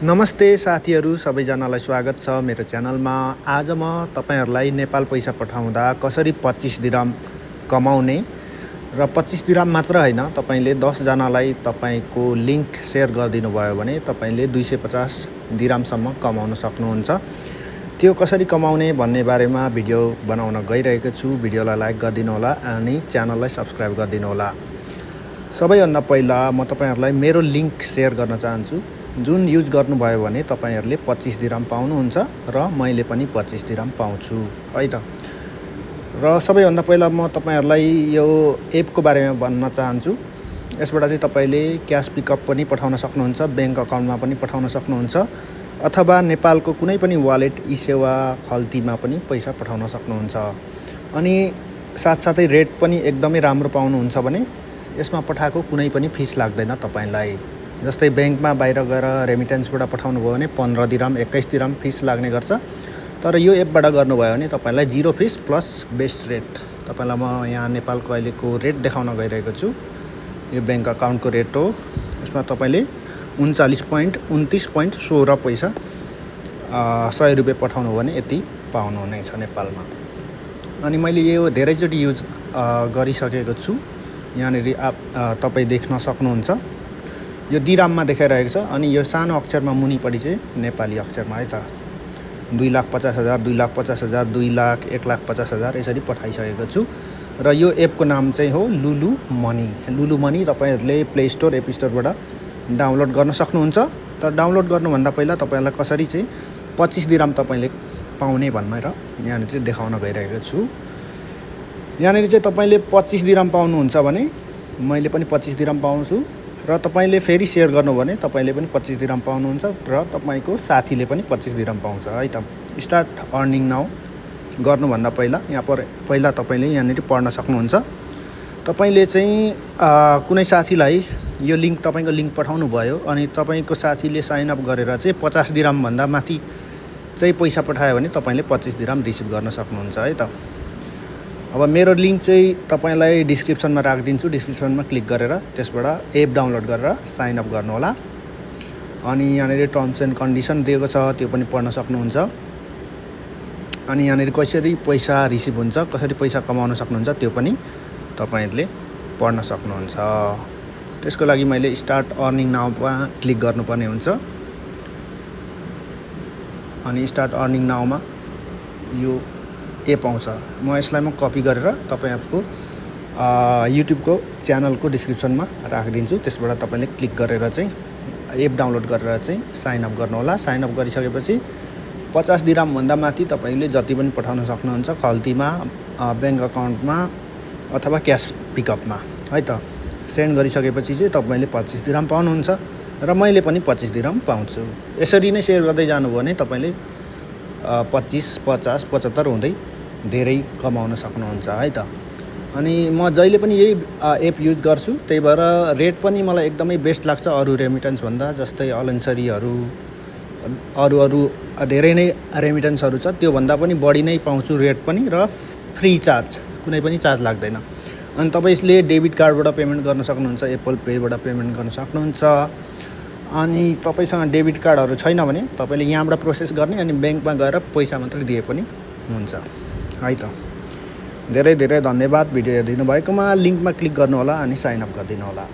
नमस्ते साथीहरू सबैजनालाई स्वागत छ मेरो च्यानलमा। आज म तपाईहरुलाई नेपाल पैसा पठाउँदा कसरी 25 दिरहम कमाउने र 25 दिरहम मात्र हैन, तपाईले 10 जनालाई तपाईको लिंक शेयर गरिदिनु भयो भने तपाईले 250 दिरहमसम्म कमाउन सक्नुहुन्छ। त्यो कसरी कमाउने भन्ने बारेमा भिडियो बनाउन गइरहेको छु। भिडियोलाई लाइक गरिदिनु होला अनि च्यानललाई सब्स्क्राइब गरिदिनु होला। सबैभन्दा पहिला म तपाईहरुलाई मेरो लिंक शेयर गर्न चाहन्छु, जुन युज गर्नुभयो भने तपाईहरुले 25 दिरहम पाउनुहुन्छ र मैले पनि 25 दिरहम पाउँछु है त। र सबैभन्दा पहिला म तपाईहरुलाई यो एपको बारेमा भन्न चाहन्छु। यसबाट चाहिँ तपाईले क्याश पिकअप पनि पठाउन सक्नुहुन्छ, बैंक अकाउन्टमा पनि पठाउन सक्नुहुन्छ, अथवा नेपालको कुनै पनि वालेट ई-सेवा खल्तीमा पनि पैसा पठाउन सक्नुहुन्छ। अनि साथसाथै रेट पनि एकदमै राम्रो पाउनुहुन्छ भने यसमा पठाएको कुनै पनि फिस लाग्दैन तपाईलाई। जस्तै बैंकमा बाहिर गएर रेमिटेन्सबाट पठाउनु भयो भने 15 दिरहम 21 दिरहम फिस लाग्ने गर्छ। तर यो एपबाट गर्नुभयो भने तपाईलाई 0 फिस प्लस बेस्ट रेट। तपाईलाई म यहाँ नेपालको अहिलेको रेट देखाउन गइरहेको छु। यो बैंक अकाउन्टको रेट हो। यसमा तपाईले 39.29.16 पैसा 100 रुपैयाँ पठाउनु हो भने यति पाउनुहुनेछ नेपालमा। अनि मैले यो धेरैचोटि युज गरिसकेको छु। यहाँनेरि तपाई देख्न सक्नुहुन्छ। यो दिरहममा देखाइरहेको छ अनि यो सानो अक्षरमा मुनिपटि चाहिँ नेपाली अक्षरमा है त 2,50,000 2,50,000 2 लाख 1,50,000 यसरी पठाइसकेको छु। र यो एपको नाम चाहिँ हो लुलु मनी। लुलु मनी तपाईहरुले प्ले स्टोर एप स्टोरबाट डाउनलोड गर्न सक्नुहुन्छ। तर डाउनलोड गर्नुभन्दा पहिला तपाईहरुलाई कसरी चाहिँ 25 दिरहम तपाईले पाउने भनेर यहाँनेर देखाउन गइरहेको छु। यहाँनेर चाहिँ तपाईले 25 दिरहम पाउनुहुन्छ भने मैले पनि 25 दिरहम पाउँछु र तपाईले फेरि शेयर गर्नु भने तपाईले पनि 25 दिरहम पाउनुहुन्छ र तपाईको साथीले पनि 25 दिरहम पाउँछ है त। स्टार्ट अर्निङ नाउ गर्नुभन्दा पहिला यहाँ पहिला तपाईले यहाँनेर पढ्न सक्नुहुन्छ। तपाईले चाहिँ कुनै साथीलाई यो लिंक तपाईको लिंक पठाउनु भयो अनि तपाईको साथीले साइन अप गरेर चाहिँ 50 दिरहम भन्दा माथि चाहिँ पैसा पठायो भने तपाईले 25 दिरहम रिसिभ गर्न सक्नुहुन्छ है त। अब मेरो लिंक चाहिँ तपाईलाई डिस्क्रिप्सनमा राखिदिन्छु। डिस्क्रिप्सनमा क्लिक गरेर त्यसबाट एप डाउनलोड गरेर साइन अप गर्नु होला। अनि यहाँनेर टर्म्स एन्ड कन्डिसन दिएको छ, त्यो पनि पढ्न सक्नुहुन्छ। अनि यहाँनेर कसरी पैसा रिसिभ हुन्छ, कसरी पैसा कमाउन सक्नुहुन्छ त्यो पनि तपाईहरुले पढ्न सक्नुहुन्छ। त्यसको लागि मैले स्टार्ट अर्निङ नाउमा क्लिक गर्नुपर्ने हुन्छ। अनि स्टार्ट अर्निङ नाउमा यो एप आउँछ। म यसलाई कपी गरेर तपाईहरुको युट्युबको च्यानलको डिस्क्रिप्सनमा राखिदिन्छु। त्यसबाट तपाईले क्लिक गरेर चाहिँ एप डाउनलोड गरेर चाहिँ साइन अप गर्नु होला। साइन अप गरिसकेपछि 50 दिरहम भन्दा माथि तपाईले जति पनि पठाउन सक्नुहुन्छ, खल्तीमा, बैंक अकाउन्टमा अथवा क्याश पिकअपमा है त। सेन्ड गरिसकेपछि चाहिँ तपाईले 25 दिरहम पाउनुहुन्छ र मैले पनि 25 दिरहम पाउँछु। यसरी नै शेयर गर्दै जानुभयो भने तपाईले 25 50 75 हुँदै धेरै कमाउन सक्नुहुन्छ है त। अनि म जहिले पनि यही एप युज गर्छु, त्यही भएर रेट पनि मलाई एकदमै बेस्ट लाग्छ अरु रेमिटेन्स भन्दा। जस्तै अलएन्सरीहरु अरु धेरै नै रेमिटेन्सहरु छ, त्यो भन्दा पनि बढी नै पाउँछु रेट पनि र फ्री चार्ज, कुनै पनि चार्ज लाग्दैन। अनि तपाईले डेबिट कार्डबाट पेमेन्ट गर्न सक्नुहुन्छ, एप्पल पेबाट पेमेन्ट गर्न सक्नुहुन्छ। अनि तपाईसँग डेबिट कार्डहरु छैन भने तपाईले यहाँबाट प्रोसेस गर्ने अनि बैंकमा गएर पैसा मात्र दिए पनि हुन्छ है त। धेरै धेरै धन्यवाद भिडियो हेरिदिनु भएकोमा। लिंकमा क्लिक गर्नु होला अनि साइन अप गरिदिनु होला।